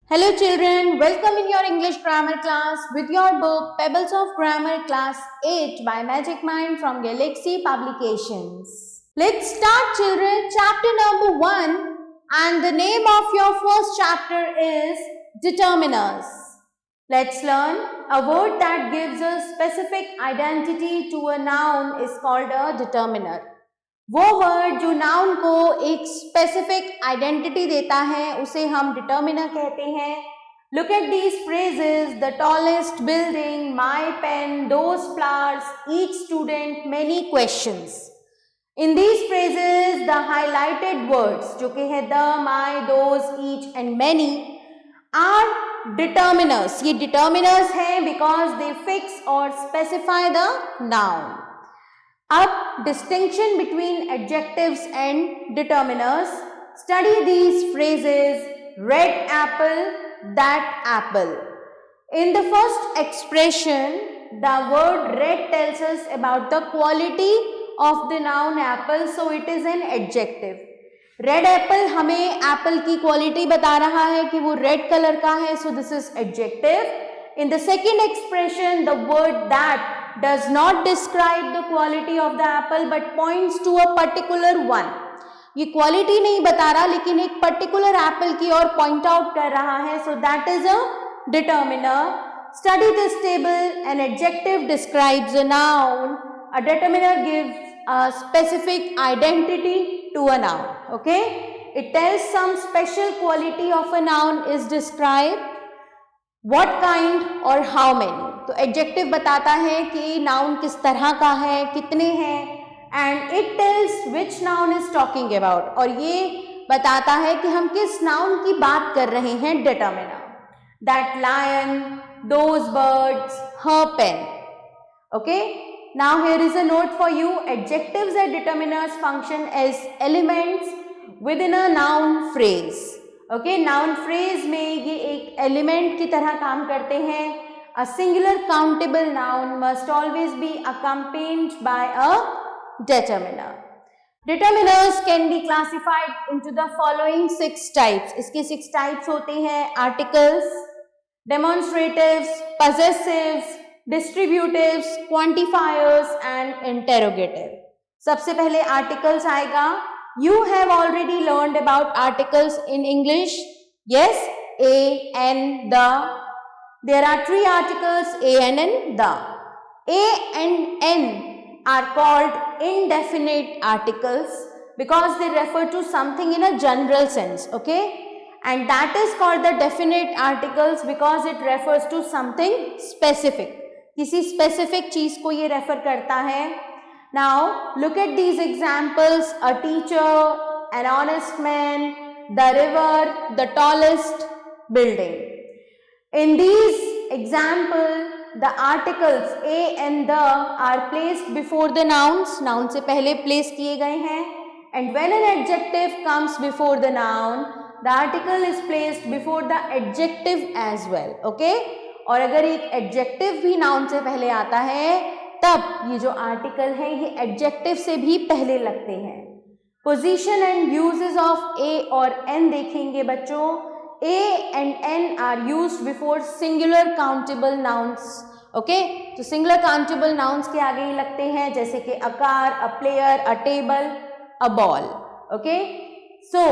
Hello children, welcome in your English grammar class with your book Pebbles of Grammar Class 8 by Magic Mind from Galaxy Publications. Let's start children, chapter number 1, and the name of your first chapter is Determiners. Let's learn. A word that gives a specific identity to a noun is called a determiner. वो word जो noun को एक specific identity देता है उसे हम determiner कहते हैं. Look at these phrases. The tallest building, my pen, those flowers, each student, many questions. In these phrases the highlighted words जो कि है the, my, those, each and many are determiners. ये डिटर्मिनर्स हैं because they fix और specify the noun. अब distinction between adjectives and determiners. Study these phrases. Red apple, that apple. In the first expression, the word red tells us about the quality of the noun apple, so it is an adjective. Red apple हमें apple की quality बता रहा है कि वो red color का है, so this is adjective. In the second expression, the word that does not describe the quality of the apple but points to a particular one. ये quality नहीं बता रहा लेकिन एक particular apple की ओर point out कर रहा है, so that is a determiner. Study this table. An adjective describes a noun. A determiner gives a specific identity to a noun. Okay? It tells some special quality of a noun is described. What kind और how many. तो adjective बताता है कि noun किस तरह का है, कितने हैं, and it tells which noun is talking about. और ये बताता है कि हम किस नाउन की बात कर रहे हैं. Determiner. That lion, those birds, her pen. Okay, now here is a note for you. Adjectives and determiners function as elements within a noun phrase. Okay, noun phrase में ये एक एलिमेंट की तरह काम करते हैं. A singular countable noun must always be accompanied by a determiner. Determiners can be classified into the following 6 types. इसके 6 types होते हैं. Articles, demonstratives, possessives, distributives, quantifiers and interrogative. सबसे पहले articles आएगा. You have already learned about articles in English. Yes, a, an, the. There are 3 articles, a, an, and the. A and n are called indefinite articles because they refer to something in a general sense, okay? And that is called the definite articles because it refers to something specific. किसी specific चीज को ये refer करता है. Now, look at these examples. A teacher, an honest man, the river, the tallest building. In these examples, the articles a and the are placed before the nouns. Noun से पहले place किए गए हैं. And when an adjective comes before the noun, the article is placed before the adjective as well. Okay? और अगर एक adjective भी noun से पहले आता है, तब ये जो article है ये adjective से भी पहले लगते हैं. Position and uses of a और n देखेंगे बच्चों. A and n are used before singular countable nouns. Okay? तो singular countable nouns के आगे ही लगते हैं जैसे कि a car, a player, a table, a ball. Okay? So,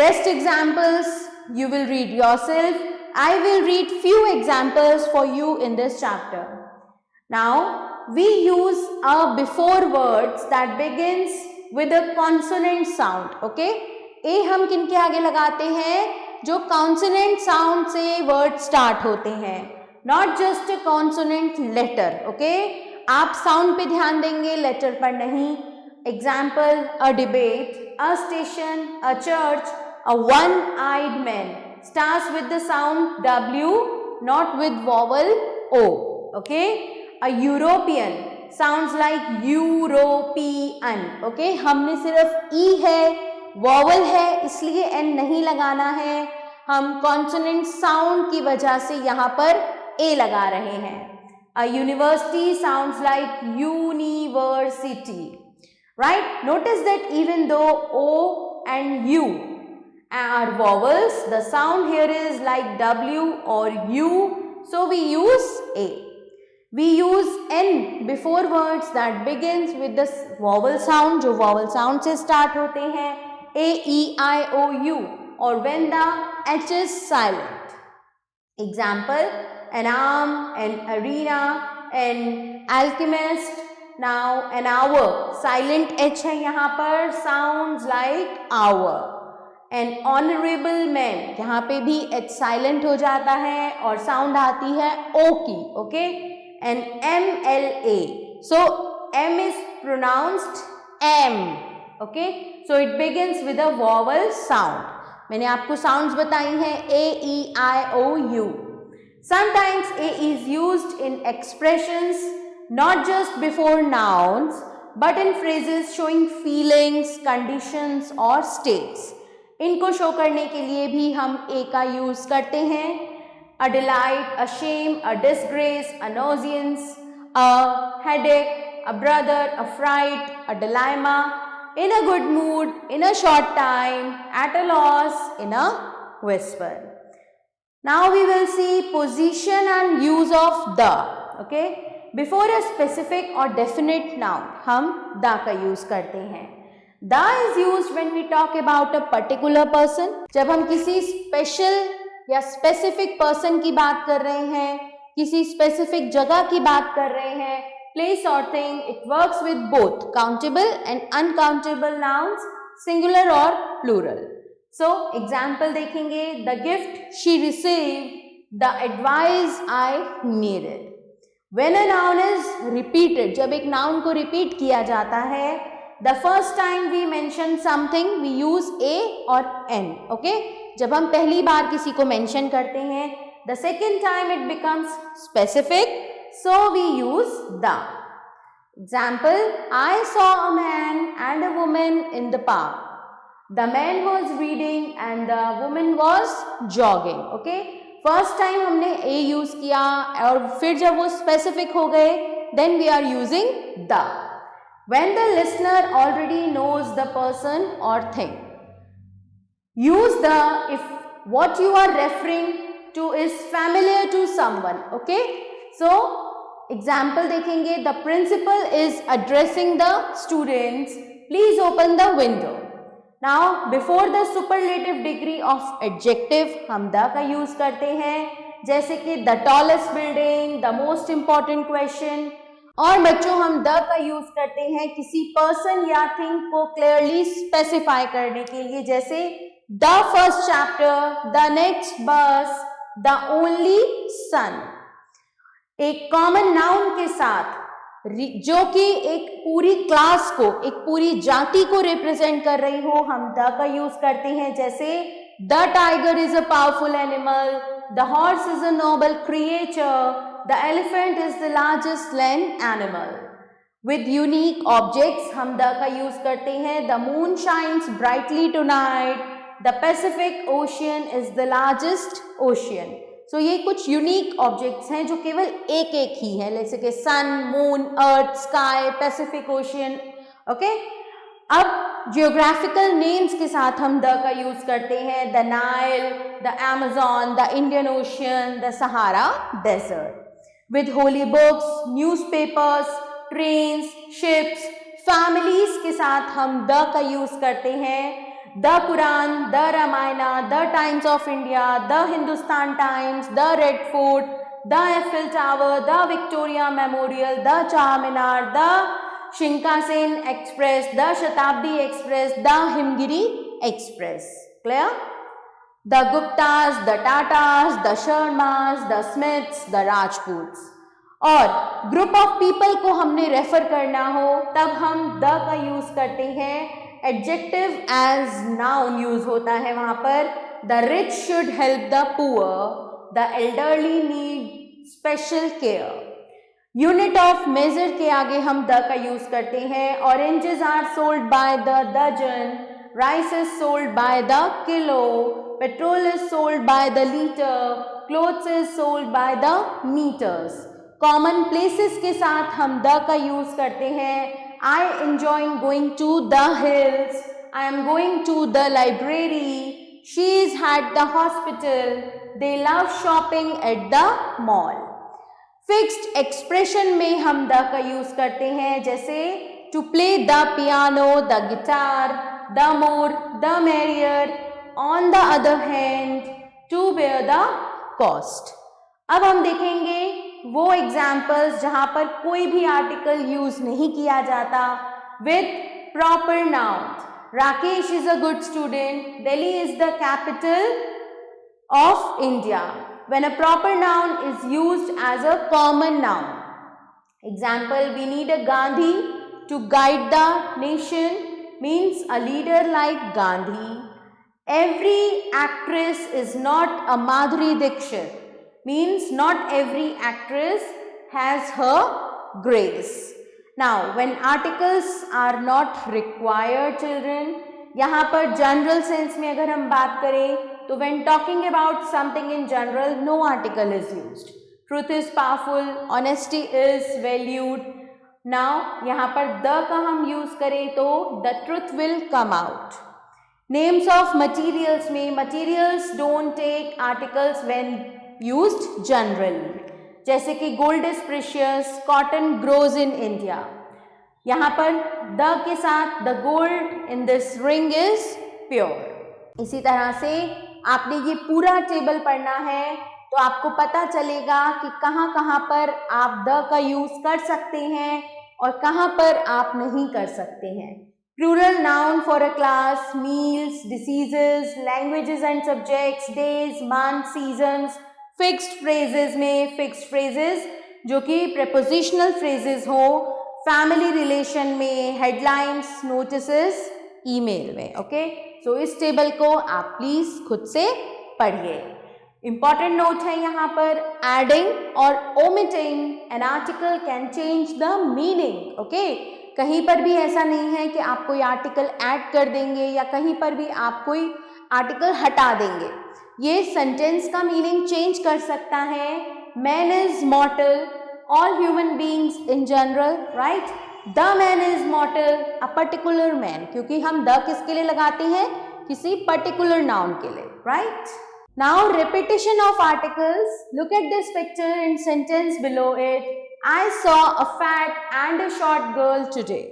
rest examples you will read yourself. I will read few examples for you in this chapter. Now, we use a before words that begins with a consonant sound. Okay? A हम किन के आगे लगाते हैं जो consonant sound से word start होते हैं. Not just a consonant letter. Okay, आप साउंड पे ध्यान देंगे, लेटर पर नहीं. Example, a debate, a station, a church, a one eyed man starts with the sound W, not with vowel O. Okay, a European sounds like European. Okay, हमने सिर्फ ई है, vowel है, इसलिए एन नहीं लगाना है. हम कॉन्सोनेंट साउंड की वजह से यहाँ पर ए लगा रहे हैं. A university sounds like university. Right? Notice that even though O and U Our vowels, the sound here is like W or U, so we use A. We use N before words that begins with the vowel sound, जो vowel sound से start होते हैं, A, E, I, O, U, or when the H is silent. Example, an arm, an arena, an alchemist. Now an hour, silent H है यहाँ पर, sounds like hour. An honorable man, यहाँ पे भी H silent हो जाता है और sound आती है O की, okay? An MLA, so M is pronounced M, okay? So it begins with a vowel sound. मैंने आपको sounds बताई हैं A, E, I, O, U. Sometimes A is used in expressions not just before nouns but in phrases showing feelings, conditions or states. इनको show करने के लिए भी हम A का यूज करते हैं. A delight, a shame, a disgrace, a nauseance, a headache, a brother, a fright, a dilemma, in a good mood, in a short time, at a loss, in a whisper. Now we will see position and use of the. Okay, before a specific or definite noun, हम the का use करते हैं. The is used when we talk about a particular person. जब हम किसी special या specific person की बात कर रहे हैं, किसी specific जगह की बात कर रहे हैं, place or thing, it works with both countable and uncountable nouns, singular or plural. So example देखेंगे, the gift she received, the advice I needed. When a noun is repeated, जब एक noun को repeat किया जाता है, the first time we mention something we use A or N, okay? जब हम पहली बार किसी को mention करते हैं, the second time it becomes specific, so we use the. Example, I saw a man and a woman in the park. The man was reading and the woman was jogging, okay? First time हमने A use किया और फिर जब वो specific हो गए, then we are using the. When the listener already knows the person or thing, use the if what you are referring to is familiar to someone, okay? So example देखेंगे, the principal is addressing the students, please open the window. Now before the superlative degree of adjective हम the का use करते हैं, जैसे कि the tallest building, the most important question. और बच्चों हम the का यूज करते हैं किसी पर्सन या थिंग को क्लियरली स्पेसिफाई करने के लिए, जैसे the first chapter, the next bus, the only son. एक कॉमन नाउन के साथ जो कि एक पूरी क्लास को, एक पूरी जाति को रिप्रेजेंट कर रही हो, हम the का यूज करते हैं, जैसे the tiger is a powerful animal, the horse is a noble creature, the elephant is the largest land animal. With unique objects हम the का यूज करते हैं, the moon shines brightly tonight, the Pacific Ocean is the largest ocean. So ये कुछ unique objects हैं जो केवल एक एक ही है, जैसे कि sun, moon, earth, sky, Pacific Ocean, okay? अब जियोग्राफिकल नेम्स के साथ हम द का यूज करते हैं, the Nile, the Amazon, the Indian Ocean, the Sahara desert. With holy books, newspapers, trains, ships, families के साथ हम द का यूज करते हैं, the Quran, the Ramayana, the Times of India, the Hindustan Times, the Red Fort, the Eiffel Tower, the Victoria Memorial, the Char Minar, the Shinkansen Express, the Shatabdi Express, the Himgiri Express. Clear? The Guptas, the Tatas, the Sharmas, the Smiths, the Rajputs. और group of people को हमने refer करना हो तब हम the का use करते हैं. एडजेक्टिव एज नाउन यूज होता है वहां पर. The rich should help the poor, the elderly need special care. Unit of measure के आगे हम द का यूज करते हैं. Oranges are sold by the dozen, rice is sold by the kilo, petrol is sold by the litre, clothes is sold by the metres. Common places के साथ हम the का यूज करते हैं. I enjoy going to the hills, I am going to the library, she is at the hospital, they love shopping at the mall. Fixed expression में हम the का use करते हैं, जैसे to play the piano, the guitar, the more the merrier, on the other hand, to bear the cost. अब हम देखेंगे वो एग्जाम्पल्स जहां पर कोई भी आर्टिकल यूज नहीं किया जाता with proper noun. Rakesh is a good student. Delhi is the capital of India. When a proper noun is used as a common noun. Example, we need a Gandhi to guide the nation, means a leader like Gandhi. Every actress is not a Madhuri Dixit, means not every actress has her grace. Now, when articles are not required, children, यहाँ पर general sense में अगर हम बात करें तो when talking about something in general, no article is used. Truth is powerful, honesty is valued. Now, यहाँ पर the का हम use करें तो the truth will come out. Names of materials में materials don't take articles when used generally. जैसे कि gold is precious, cotton grows in India. यहाँ पर द के साथ the gold in this ring is pure. इसी तरह से आपने ये पूरा टेबल पढ़ना है तो आपको पता चलेगा कि कहाँ पर आप द का यूज कर सकते हैं और कहाँ पर आप नहीं कर सकते हैं. Plural noun for a class, meals, diseases, languages and subjects, days, month, seasons. Fixed phrases में फिक्स्ड फ्रेजेस जो कि प्रेपोजिशनल फ्रेजेस हो, फैमिली रिलेशन में हेडलाइंस, नोटिसेस, ईमेल में. ओके, सो इस टेबल को आप प्लीज खुद से पढ़िए. इंपॉर्टेंट नोट है यहाँ पर, एडिंग और omitting an article can change the meaning. Okay, कहीं पर भी ऐसा नहीं है कि आप कोई आर्टिकल ऐड कर देंगे या कहीं पर भी आप कोई आर्टिकल हटा देंगे. ये सेंटेंस का मीनिंग चेंज कर सकता है. Man is मॉर्टल, all human beings in general, right. The man is मॉर्टल, a particular man, क्योंकि हम द किसके लिए लगाते हैं, किसी पर्टिकुलर नाउन के लिए, right. Now repetition of articles. Look at this picture in sentence below it. I saw a fat and a short girl today.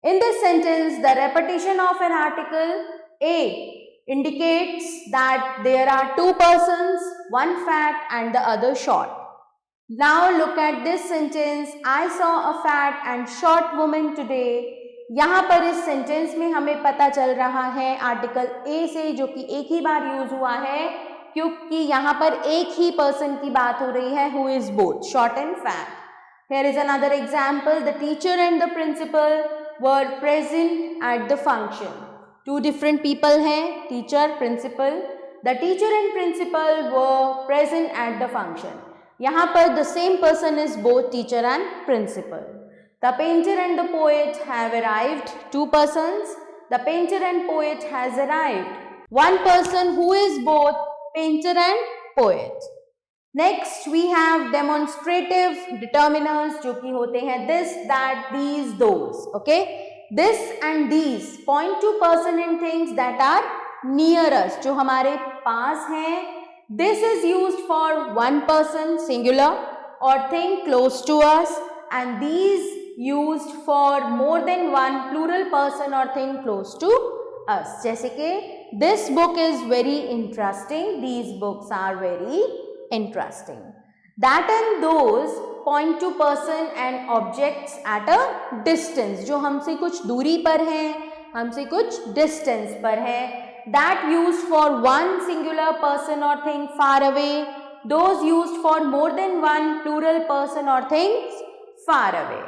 In this sentence, the repetition of an article A indicates that there are two persons, one fat and the other short. Now look at this sentence. I saw a fat and short woman today. यहाँ पर इस sentence में हमें पता चल रहा है article A से, जो कि एक ही बार यूज हुआ है क्योंकि यहाँ पर एक ही पर्सन की बात हो रही है, who is both short and fat. Here is another example. The teacher and the principal were present at the function. Two different people हैं, teacher, principal. The teacher and principal were present at the function. यहाँ पर the same person is both teacher and principal. The painter and the poet have arrived. Two persons. The painter and poet has arrived. One person who is both painter and poet. Next we have demonstrative determiners जो कि होते हैं this, that, these, those. Okay, this and these point to person and things that are near us, जो हमारे पास हैं. This is used for one person singular or thing close to us, and these used for more than one plural person or thing close to us. जैसे कि this book is very interesting, these books are very interesting. That and those point to person and objects at a distance, जो हमसे कुछ दूरी पर हैं, हमसे कुछ distance पर हैं. That used for one singular person or thing far away. Those used for more than one plural person or things far away.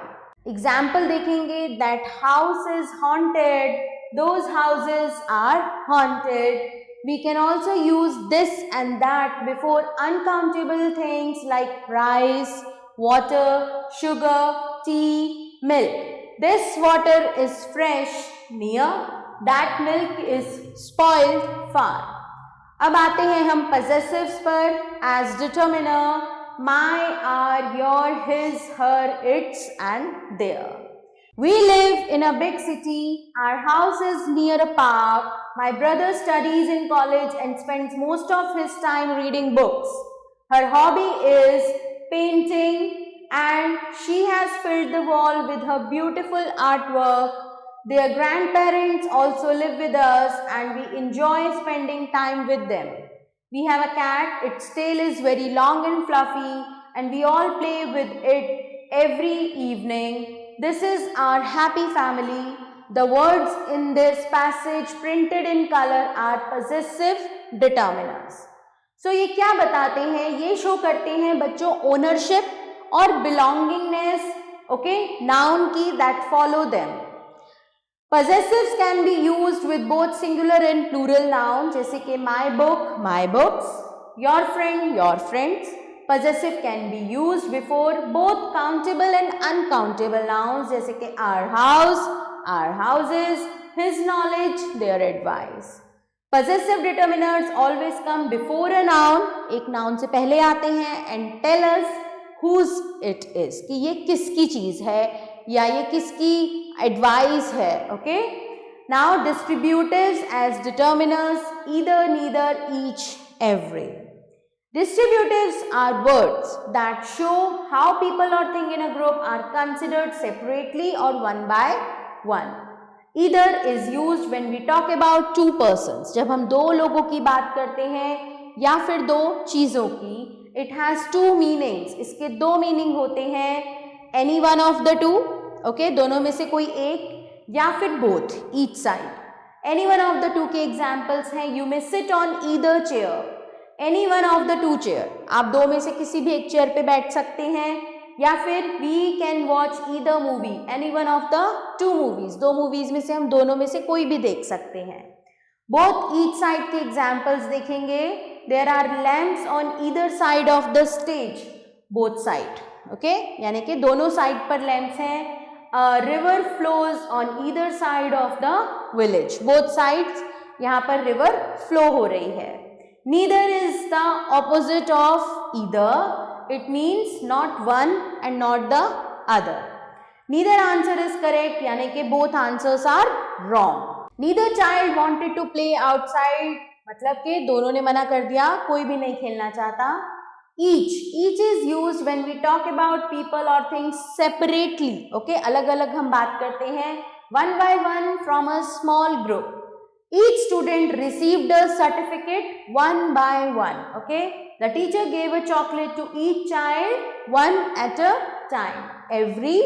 Example देखेंगे. That house is haunted. Those houses are haunted. We can also use this and that before uncountable things like rice, water, sugar, tea, milk. This water is fresh near. That milk is spoiled far. अब आते हैं हम possessives पर. As determiner, my, our, your, his, her, its and their. We live in a big city. Our house is near a park. My brother studies in college and spends most of his time reading books. Her hobby is painting and she has filled the wall with her beautiful artwork. Their grandparents also live with us and we enjoy spending time with them. We have a cat, its tail is very long and fluffy and we all play with it every evening. This is our happy family. The words in this passage printed in color are possessive determiners. So ये क्या बताते हैं? ये show करते हैं बच्चों ownership और belongingness, okay, noun की that follow them. Possessives can be used with both singular and plural nouns जैसे कि my book, my books, your friend, your friends. Possessive can be used before both countable and uncountable nouns जैसे कि our house, our houses, his knowledge, their advice. Possessive determiners always come before a noun, एक noun से पहले आते हैं and tell us whose it is, कि ये किसकी चीज़ है या ये किसकी advice है, okay? Now distributives as determiners, either, neither, each, every. Distributives are words that show how people or thing in a group are considered separately or one by one. Either is used when we talk about two persons. जब हम दो लोगों की बात करते हैं या फिर दो चीज़ों की, it has two meanings. इसके दो meaning होते हैं any one of the two, okay, दोनों में से कोई एक या फिर both, each side. Any one of the two के examples हैं you may sit on either chair. Any one of the two chair. आप दो में से किसी भी एक चेयर पे बैठ सकते हैं या फिर we can watch either movie, any one of the two movies. दो movies में से हम दोनों में से कोई भी देख सकते हैं. Both each side के examples देखेंगे. There are lamps on either side of the stage. Both side, okay? यानी कि दोनों side पर lamps हैं. A river flows on either side of the village. Both sides यहाँ पर river flow हो रही है. Neither is the opposite of either. It means not one and not the other. Neither answer is correct, यानी कि both answers are wrong. Neither child wanted to play outside, मतलब कि दोनों ने मना कर दिया, कोई भी नहीं खेलना चाहता. Each is used when we talk about people or things separately. Okay, अलग अलग हम बात करते हैं. One by one from a small group. Each student received a certificate one by one. Okay, the teacher gave a chocolate to each child one at a time. Every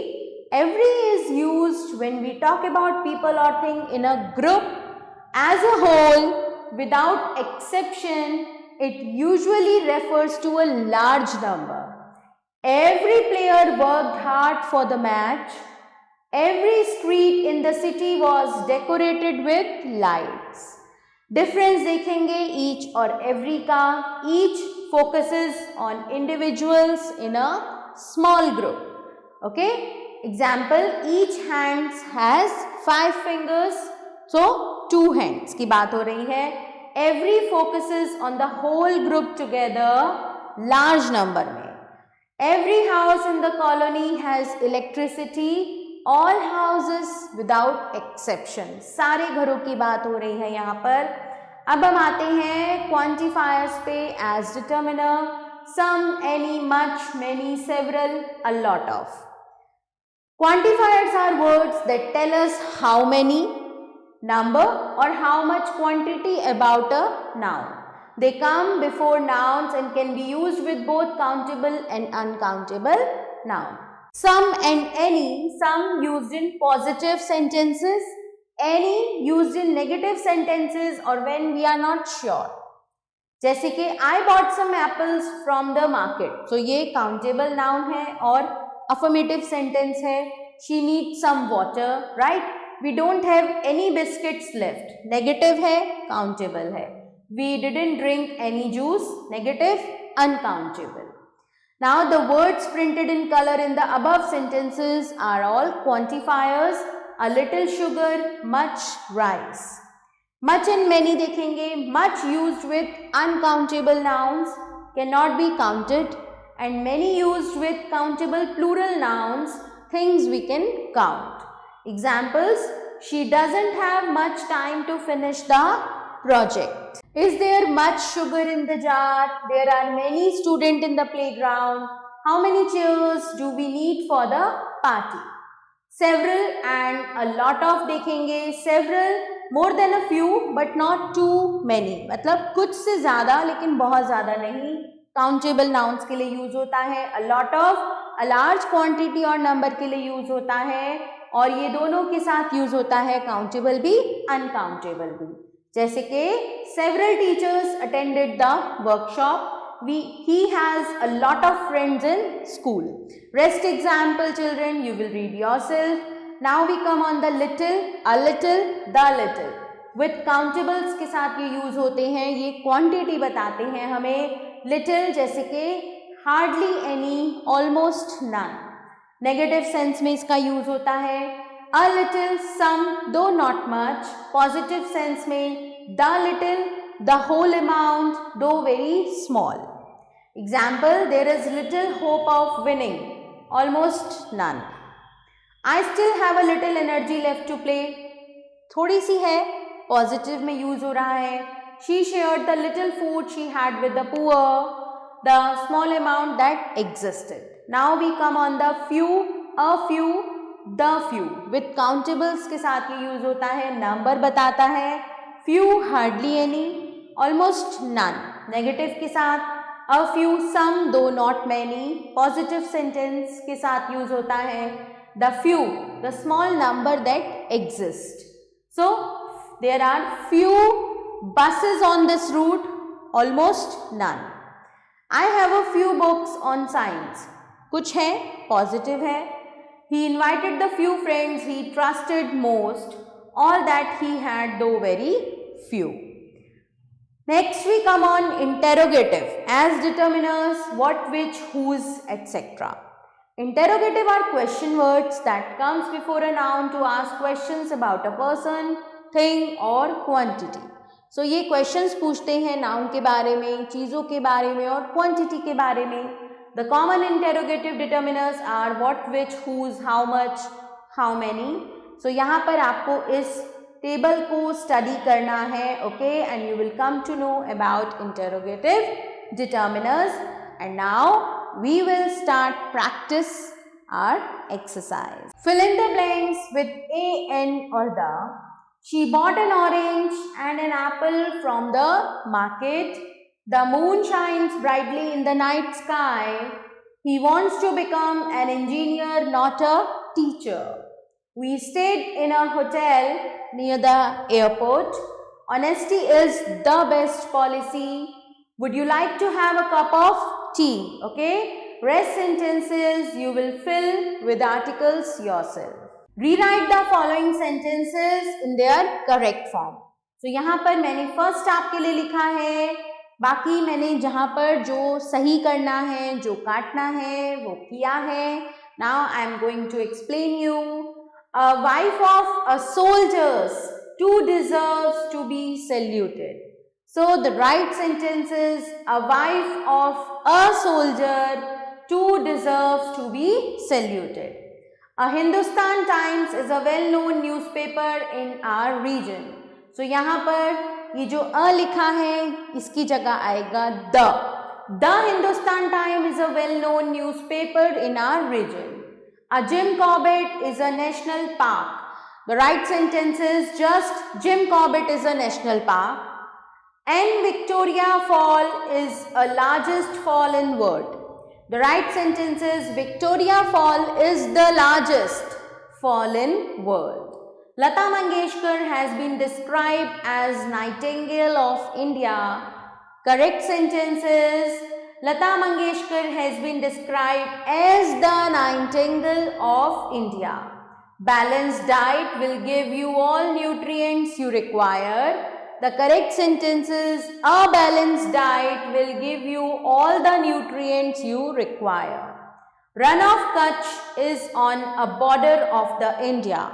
is used when we talk about people or thing in a group as a whole without exception. It usually refers to a large number. Every player worked hard for the match. Every street in the city was decorated with lights. Difference देखेंगे each और every का. Each focuses on individuals in a small group. Okay? Example, each hand has 5 fingers. So, 2 hands की बात हो रही है. Every focuses on the whole group together, large number में. Every house in the colony has electricity. All houses without exception. सारे घरों की बात हो रही है यहाँ पर. अब हम आते हैं quantifiers पे as determiner. Some, any, much, many, several, a lot of. Quantifiers are words that tell us how many, number or how much quantity about a noun. They come before nouns and can be used with both countable and uncountable noun. Some and any, some used in positive sentences, any used in negative sentences or when we are not sure. जैसे कि I bought some apples from the market. So ये countable noun है और affirmative sentence है. She needs some water, right? We don't have any biscuits left. Negative है, countable है. We didn't drink any juice. Negative, uncountable. Now the words printed in color in the above sentences are all quantifiers. A little sugar, much rice. Much and many देखेंगे. Much used with uncountable nouns cannot be counted and many used with countable plural nouns, things we can count. Examples, She doesn't have much time to finish the project. Is there much sugar in the jar? There are many students in the playground. How many chairs do we need for the party? Several and a lot of देखेंगे. Several, more than a few but not too many. मतलब कुछ से ज़्यादा लेकिन बहुत ज़्यादा नहीं. Countable nouns के लिए यूज होता है. A lot of, a large quantity और number के लिए यूज होता है. और ये दोनों के साथ यूज होता है countable भी, uncountable भी. जैसे कि several teachers attended the workshop. He has a lot of friends in school. Rest example children, you will read yourself. Now we come on the little, a little, the little. With countables के साथ ये use होते हैं. ये quantity बताते हैं हमें. Little जैसे कि hardly any, almost none. Negative sense में इसका यूज होता है. A little, some, though not much. Positive sense में the little, the whole amount, though very small. Example, there is little hope of winning, almost none. I still have a little energy left to play. थोड़ी सी है, positive में use हो रहा है. She shared the little food she had with the poor, the small amount that existed. Now we come on the few, a few, the few. With countables के साथ ये use होता है, number बताता है. Few, hardly any, almost none. Negative के साथ a few, some, though not many. Positive sentence के साथ use होता है the few, the small number that exist. So there are few buses on this route, almost none. I have a few books on science. कुछ है, positive है. He invited the few friends he trusted most, all that he had though very few. Next we come on interrogative as determiners, what, which, whose, etc. Interrogative are question words that comes before a noun to ask questions about a person, thing or quantity. So ये questions पूछते हैं noun के बारे में, चीज़ों के बारे में और quantity के बारे में. The common interrogative determiners are what, which, whose, how much, how many. So यहाँ पर आपको इस टेबल को स्टडी करना है, okay, and you will come to know about interrogative determiners. And now we will start practice our exercise. Fill in the blanks with a, an और the. She bought an orange and an apple from the market. The moon shines brightly in the night sky. He wants to become an engineer, not a teacher. We stayed in a hotel near the airport. Honesty is the best policy. Would you like to have a cup of tea? Okay. Rest sentences you will fill with articles yourself. Rewrite the following sentences in their correct form. So यहाँ पर मैंने first आपके लिए लिखा है. बाकी मैंने जहाँ पर जो सही करना है, जो काटना है, वो किया है. Now I am going to explain you. A wife of a soldier too deserves to be saluted. So the right sentence is a wife of a soldier too deserves to be saluted. A Hindustan Times is a well-known newspaper in our region. So यहाँ पर ये जो अ लिखा है इसकी जगह आएगा the. The Hindustan Times is a well-known newspaper in our region. A Jim Corbett is a national park. The right sentence is just Jim Corbett is a national park. And Victoria Fall is a largest fall in world. The right sentence is Victoria Fall is the largest fall in world. Lata Mangeshkar has been described as Nightingale of India. Correct sentence is Lata Mangeshkar has been described as the Nightingale of India. Balanced diet will give you all nutrients you require. The correct sentence is a balanced diet will give you all the nutrients you require. Run of Kutch is on a border of the India.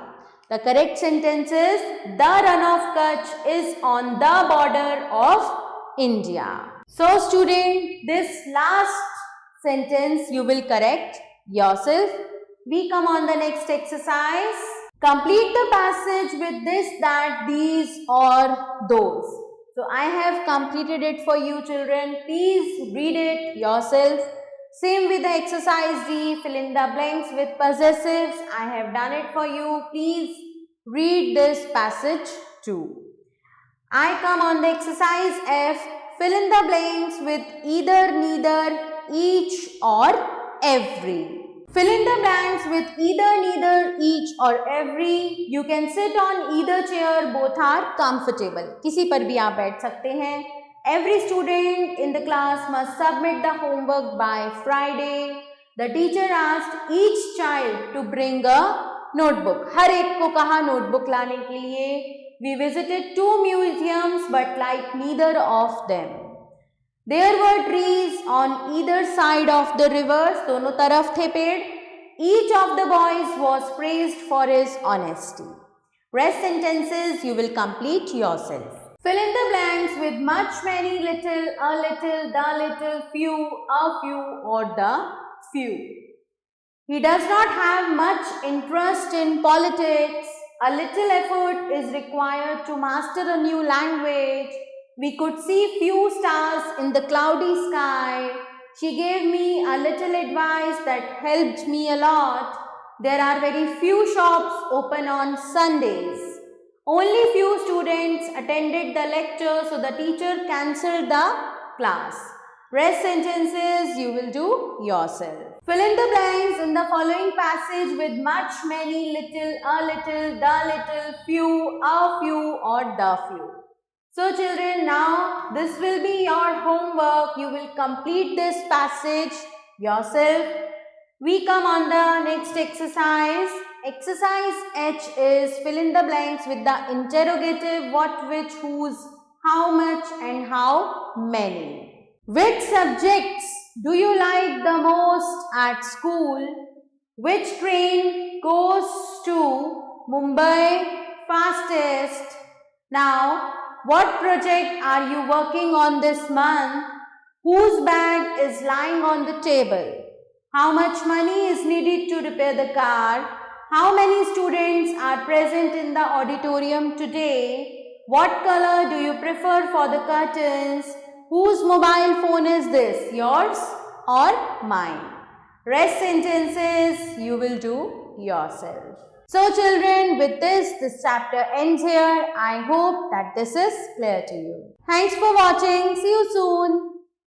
The correct sentence is the Run of Kutch is on the border of India. So student, this last sentence you will correct yourself. We come on the next exercise. Complete the passage with this, that, these or those. So I have completed it for you children. Please read it yourself. Same with the exercise D, fill in the blanks with possessives. I have done it for you. Please read this passage too. I come on the exercise F, fill in the blanks with either, neither, each or every. Fill in the blanks with either, neither, each or every. You can sit on either chair, both are comfortable. किसी पर भी आप बैठ सकते हैं. Every student in the class must submit the homework by Friday. The teacher asked each child to bring a notebook. हर एक को कहा notebook लाने के लिए. We visited 2 museums but liked neither of them. There were trees on either side of the rivers. दोनों तरफ थे पेड़. Each of the boys was praised for his honesty. Rest sentences you will complete yourself. Fill in the blanks with much, many, little, a little, the little, few, a few or the few. He does not have much interest in politics. A little effort is required to master a new language. We could see few stars in the cloudy sky. She gave me a little advice that helped me a lot. There are very few shops open on Sundays. Only few students attended the lecture, so the teacher cancelled the class. Rest sentences you will do yourself. Fill in the blanks in the following passage with much, many, little, a little, the little, few, a few or the few. So children, now this will be your homework. You will complete this passage yourself. We come on the next exercise. Exercise H is fill in the blanks with the interrogative what, which, whose, how much and how many. Which subjects do you like the most at school? Which train goes to Mumbai fastest? Now, what project are you working on this month? Whose bag is lying on the table? How much money is needed to repair the car? How many students are present in the auditorium today? What color do you prefer for the curtains? Whose mobile phone is this? Yours or mine? Rest sentences you will do yourself. So children, with this chapter ends here. I hope that this is clear to you. Thanks for watching. See you soon.